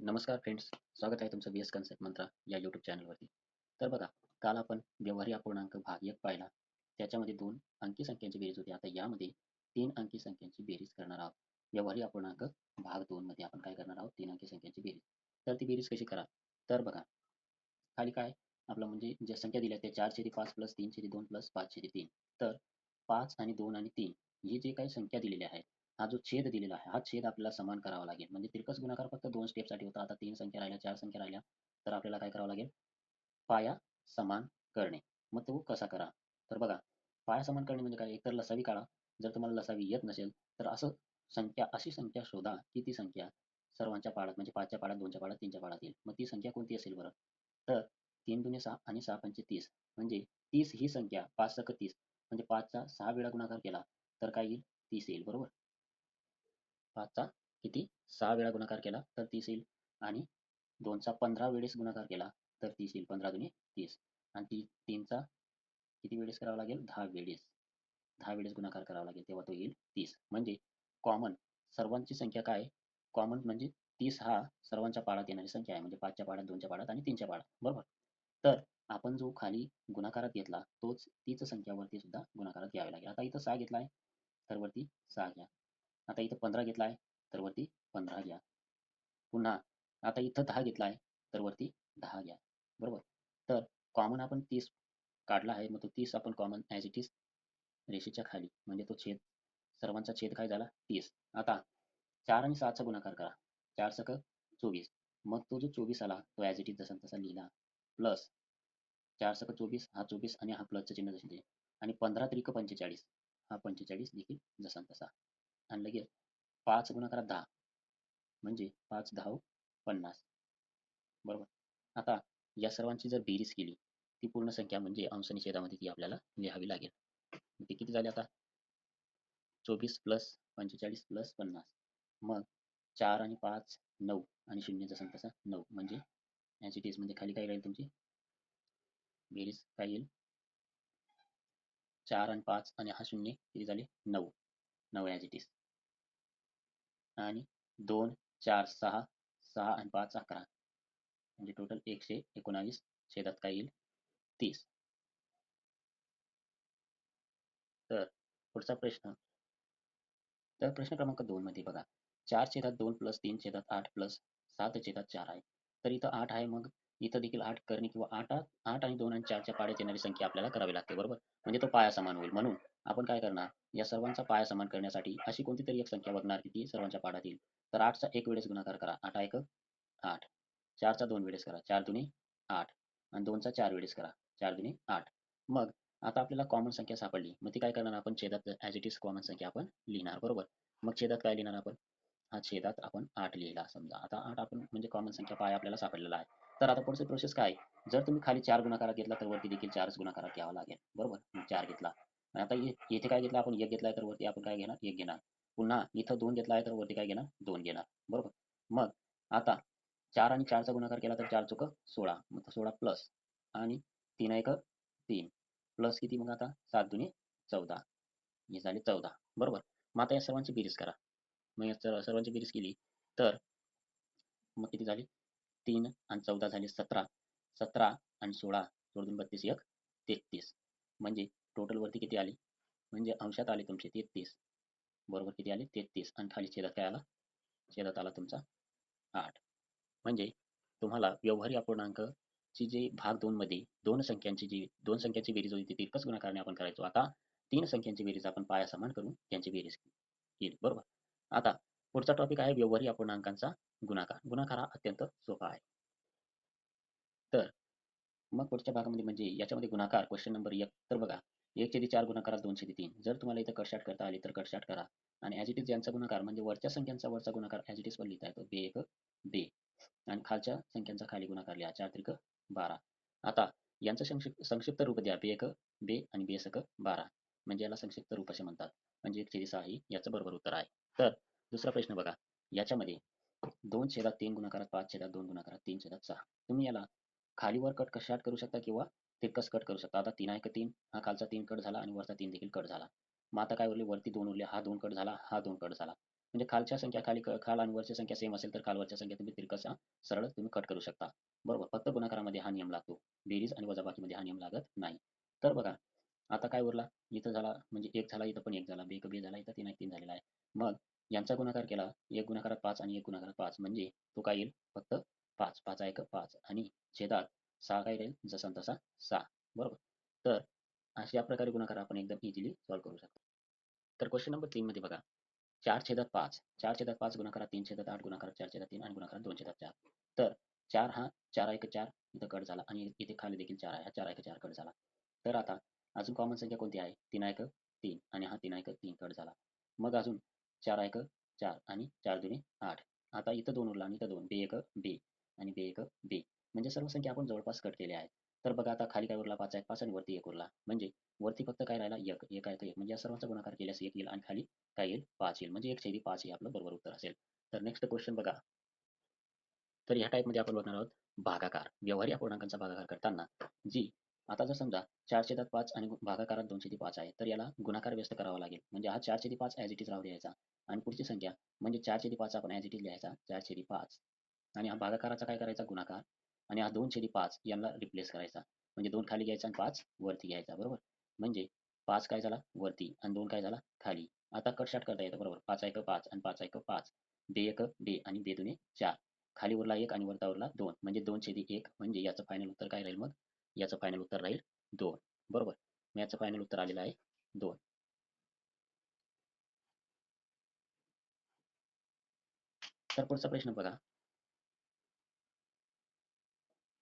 नमस्कार फ्रेंड्स, स्वागत आहे तुमचं बीएस कन्सेप्ट मंत्रा या यूट्यूब चॅनलवरती. तर बघा, काल आपण व्यवहारी अपूर्णांक भाग 1 पाहिला. त्याच्यामध्ये 2 अंकी संख्यांची बेरीज होती. आता यामध्ये 3 अंकी संख्यांची बेरीज करणार आहोत. व्यवहारी अपूर्णांक भाग 2 मध्ये आपण काय करणार आहोत? 3 अंकी संख्यांची बेरीज. तर ती बेरीज कशी करा? तर बघा, खाली काय आपलं म्हणजे ज्या संख्या दिल्या त्या 4/5 प्लस 3/2 प्लस 5/3. तर 5 आणि 2 आणि 3 ही जे काही संख्या दिलेल्या आहेत, हा जो छेद दिलेला आहे, हा छेद आपल्याला समान करावा लागेल. म्हणजे तिरकस गुणाकार फक्त 2 स्टेपसाठी होता. आता 3 संख्या राहिल्या, 4 संख्या राहिल्या, तर आपल्याला काय करावं लागेल? पाया समान करणे. मग तो कसा करा? तर बघा, पाया समान करणे म्हणजे काय? एकतर लसावी काढा. जर तुम्हाला लसावी येत नसेल, तर अशी संख्या शोधा की ती संख्या सर्वांच्या पाढ्यात म्हणजे 5च्या पाढ्यात, 2च्या पाढ्यात, 3च्या पाढ्यात येईल. मग ती संख्या कोणती असेल बरं? तर 3 दुणे 6 आणि 6 पंचे 30 म्हणजे 30 ही संख्या 5 सक 30 म्हणजे 5चा 6 वेळा गुणाकार केला तर काय येईल? 30 येईल, बरोबर? 5चा किती? 6 वेळा गुणाकार केला तर 30 येईल आणि 2चा 15 वेळेस गुणाकार केला तर 30 येईल. 15 दुणे 30 आणि 3चा किती वेळेस करावा लागेल? 10 वेळेस. 10 वेळेस गुणाकार करावा लागेल तेव्हा तो येईल 30. म्हणजे कॉमन सर्वांची संख्या काय? कॉमन म्हणजे 30 हा सर्वांच्या पाढ्यात येणारी संख्या आहे. म्हणजे 5च्या पाढ्यात, 2च्या पाढ्यात आणि 3च्या पाढ्यात, बरोबर? तर आपण जो खाली गुणाकारात घेतला तीच संख्या वरती सुद्धा गुणाकारात घ्यावी लागेल. आता इथं 6 घेतला आहे तर वरती 6 घ्या. आता इथं 15 घेतला आहे तर वरती 15 घ्या. पुन्हा आता इथं 10 घेतला आहे तर वरती 10 घ्या, बरोबर? तर कॉमन आपण 30 काढला आहे. मग तो 30 आपण कॉमन ॲज इट इज रेषेच्या खाली म्हणजे तो छेद सर्वांचा छेद काय झाला? 30. आता 4 आणि 7चा गुणाकार करा. 4 सक 24. मग तो जो 24 आला तो ॲज इट इज जसा तसा लिहिला प्लस 4 सक 24 हा 24 आणि हा प्लसचं चिन्ह जसे ते आणि 15 त्रिक 45 हा 45 देखील जसा तसा आणि लगेच 5 गुणाकारात 10 म्हणजे 5 10 50, बरोबर? आता या सर्वांची जर बेरीज केली ती पूर्ण संख्या म्हणजे अंश आणि छेदामध्ये ती आपल्याला लिहावी लागेल. ते किती झाले आता? 24 प्लस 45 प्लस 50. मग 4 आणि 5 9 आणि 0 जसा तसा 9 म्हणजे ॲज इट इज म्हणजे खाली काय राहील तुमची बेरीज काय येईल? 4 आणि 5 आणि हा 0 किती झाले? 9. 9 ॲज इट इज आणि 2 4 6 6 आणि 5 11 म्हणजे टोटल 119 छेदात काय येईल? 30. तर पुढचा प्रश्न तर प्रश्न क्रमांक 2 मध्ये बघा, 4/2 प्लस 3/8 प्लस 7/4 आहे. तर इथं 8 आहे, मग इथं देखील 8 करणे किंवा 8 आणि 2 आणि 4च्या पाड्यात येणारी संख्या आपल्याला करावी लागते, बरोबर? म्हणजे तो पाया समान होईल. म्हणून आपण काय करणार? या सर्वांचा पाया समान करण्यासाठी अशी कोणती तरी एक संख्या बघणार की ती सर्वांच्या पाड्यात येईल. तर 8चा 1 वेळेस गुणाकार करा. 8 1 8. 4चा 2 वेळेस करा. 4 दुणे 8 आणि 2चा 4 वेळेस करा. 4 दुणे 8. मग आता आपल्याला कॉमन संख्या सापडली. मग ती काय करणार आपण? छेदात ॲज इट इज कॉमन संख्या आपण लिहिणार, बरोबर? मग छेदात काय लिहिणार आपण? हा छेदात आपण 8 लिहिला समजा. आता 8 आपण म्हणजे कॉमन संख्या पाय आपल्याला सापडलेला आहे. तर आता पुढची प्रोसेस काय? जर तुम्ही खाली 4 गुणाकारात घेतला तर वरती देखील 4च गुणाकारात घ्यावा लागेल, बरोबर? मग 4 घेतला. आणि आता येथे काय घेतला आपण? 1 घेतलाय तर वरती आपण काय घेणार? 1 घेणार. पुन्हा इथं 2 घेतला आहे तर वरती काय घेणार? 2 घेणार, बरोबर? मग आता 4 आणि 4चा गुणाकार केला तर 4 चोक 16. मग 16 प्लस आणि 3 1 3 प्लस किती मग आता? 7 दुणे 14. हे झाले 14, बरोबर? मग आता या सर्वांची बेरीज करा. मग या सर्वांची बेरीज केली तर मग किती झाली? 3 आणि 14 झाले 17. 17 आणि 16 सोडून 32 1 33 म्हणजे टोटल वरती किती आले? म्हणजे अंशात आले तुमचे 33, बरोबर? किती आले? 33 आणि खाली छेदात काय आला? छेदात आला तुमचा 8. म्हणजे तुम्हाला व्यवहारी अपूर्णांकची जी भाग 2 मध्ये दोन संख्यांची बेरीज होती ती तिरकस गुणाकाराने आपण करायचो. आता 3 संख्यांची बेरीज आपण पाया समान करून त्यांची बेरीज केली, बरोबर? आता पुढचा टॉपिक आहे व्यवहारी अपूर्णांकांचा गुणाकार. गुणाकार हा अत्यंत सोपा आहे. तर मग पुढच्या भागामध्ये म्हणजे याच्यामध्ये गुणाकार क्वेश्चन नंबर 1 तर बघा 1/4 गुणाकारात 2/3. जर तुम्हाला इथं कटछाट करता आली तर कटछाट करा आणि ॲज इट इज यांचा गुणाकार म्हणजे वरच्या संख्यांचा वरचा गुणाकार ॲज इट इज पण लिहिता येतो. 2 1 2 आणि खालच्या संख्यांचा खाली गुणाकार लिहा. 4 त्रिक 12. आता यांचं संक्षिप्त रूप द्या. 2 1 2 आणि 2 1 12 म्हणजे याला संक्षिप्त रूप असे म्हणतात. म्हणजे 1/6 ही याचं बरोबर उत्तर आहे. तर दुसरा प्रश्न बघा. याच्यामध्ये 2/3 गुणाकारात 5/2 गुणाकारात 3/6. तुम्ही याला खालीवर कट कशात करू शकता किंवा तिरकस कट करू शकता. आता 3 1 3 हा खालचा 3 कट झाला आणि वरचा 3 देखील कट झाला. मग आता काय उरले? वरती 2 उरले. हा 2 कट झाला, हा 2 कट झाला. म्हणजे खालच्या संख्या खाल आणि वरच्या संख्या सेम असेल तर खालवरच्या संख्या तुम्ही तिरकसा सरळ तुम्ही कट करू शकता. बरोबर. फक्त गुणाकारामध्ये हा नियम लागतो. बेरीज आणि वजाबाकीमध्ये हा नियम लागत नाही. तर बघा आता काय उरला? इथं झाला म्हणजे 1 झाला, इथं पण 1 झाला, 2 1 झाला, इथं 3 1 3 झालेला आहे. मग यांचा गुणाकार केला, 1 गुणाकारात 5 आणि 1 गुणाकारात 5 म्हणजे तो काय येईल? फक्त 5. 5 1 5 आणि छेदात 6 काय राहील? जसा न तसा 6. बरोबर. तर अशा प्रकारे गुणाकार आपण एकदम इझिली सॉल्व्ह करू शकतो. तर क्वेश्चन नंबर 3 मध्ये बघा 4/5 4/5 गुणाकारात 3/8 गुणाकारात 4/3 आणि गुणाकारात 2/4 तर 4 हा 4 1 4 इथं कट झाला आणि इथे खाली देखील 4 आहे. हा 4 1 4 कट झाला. तर आता अजून कॉमन संख्या कोणती आहे? 3 1 3 आणि हा 3 1 3 कट झाला. मग अजून 4 1 4 आणि 4 दुनी 8. आता इथं 2 उरला आणि इथं 2. बे 1 बे आणि बे 1 बे. म्हणजे सर्व संख्या आपण जवळपास कट केल्या आहेत. तर बघा आता खाली काय उरला? 5 1 5 आणि वरती 1 उरला. म्हणजे वरती फक्त काय राहिला? 1 1 1 म्हणजे या सर्वांचा गुणाकार केल्यास 1 येईल आणि खाली काय येईल? 5 येईल. म्हणजे 1/5 हे आपलं बरोबर उत्तर असेल. तर नेक्स्ट क्वेश्चन बघा. तर ह्या टाईपमध्ये आपण बघणार आहोत भागाकार. व्यवहारी अपूर्णांकांचा भागाकार करताना जी आता जर समजा 4/5 आणि भागाकारात 2/5 आहे, तर याला गुणाकार व्यस्त करावा लागेल. म्हणजे हा 4/5 ॲज इट इज राहू द्यायचा आणि पुढची संख्या म्हणजे 4/5 आपण ॲज इट इज लिहायचा 4/5 आणि हा भागाकाराचा काय करायचा? गुणाकार आणि हा 2/5 यांना रिप्लेस करायचा. म्हणजे 2 खाली घ्यायचा आणि 5 वरती घ्यायचा. बरोबर? म्हणजे 5 काय झाला? वरती आणि 2 काय झाला? खाली. आता कट-शाट करता येतं. बरोबर. 5 1 5 आणि 5 1 5. बे 1 बे आणि बे दुने 4. खाली उरला 1 आणि वरता उरला 2 म्हणजे 2/1 म्हणजे याचं फायनल उत्तर काय राहील मग? याचं फायनल उत्तर राहील 2. बरोबर. मग याचं फायनल उत्तर आलेलं आहे 2. तर पुढचा प्रश्न बघा.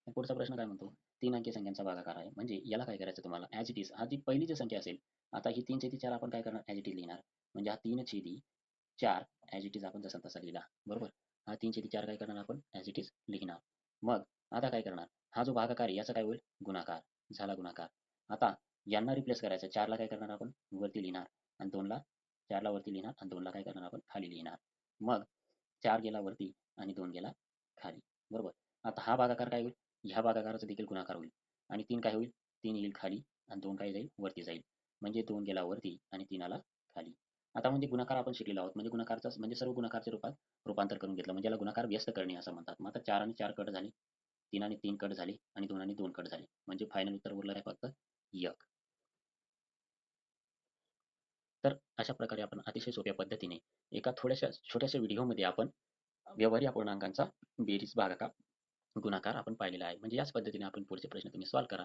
पुढचा प्रश्न काय म्हणतो? 3 अंकी संख्यांचा भागाकार आहे. म्हणजे याला काय करायचं तुम्हाला? ॲज इट इज हा जी पहिली जी संख्या असेल, आता ही 3/4 आपण काय करणार? ॲज इट इज लिहिणार. म्हणजे हा 3/4 ॲज इट इज आपण जसा तसा लिहिला. बरोबर. हा 3/4 काय करणार आपण? ॲज इट इज लिहिणार. मग आता काय करणार? हा जो भागाकार आहे याचा काय होईल? गुणाकार. झाला गुणाकार. आता यांना रिप्लेस करायचं. 4ला काय करणार आपण? वरती लिहिणार आणि 2ला 4ला वरती लिहिणार आणि 2ला काय करणार आपण? खाली लिहिणार. मग 4 गेला वरती आणि 2 गेला खाली. बरोबर. आता हा भागाकार काय होईल? ह्या भागाकाराचा देखील गुणाकार होईल आणि 3 काय होईल? 3 येईल खाली आणि 2 काय जाईल? वरती जाईल. म्हणजे 2 गेला वरती आणि 3 आला खाली. आता म्हणजे गुणाकार आपण शिकलेलो आहोत. म्हणजे गुणाकारचा म्हणजे सर्व गुणाकारच्या रूपात रूपांतर करून घेतलं. म्हणजे याला गुणाकार व्यस्त करणे असं म्हणतात. मग आता 4 आणि 4 कट झाले. 3 आणि 3 कट झाले आणि 2 आणि 2 कट झाले. म्हणजे फायनल उत्तर उरलं आहे फक्त 1. तर अशा प्रकारे आपण अतिशय सोप्या पद्धतीने एका थोड्याशा छोट्याशा व्हिडिओमध्ये आपण व्यवहारी अपूर्णांकांचा बेरीज, भागाकार, गुणाकार आपण पाहिलेला आहे. म्हणजे याच पद्धतीने आपण पुढचे प्रश्न तुम्ही सॉल्व्ह करा.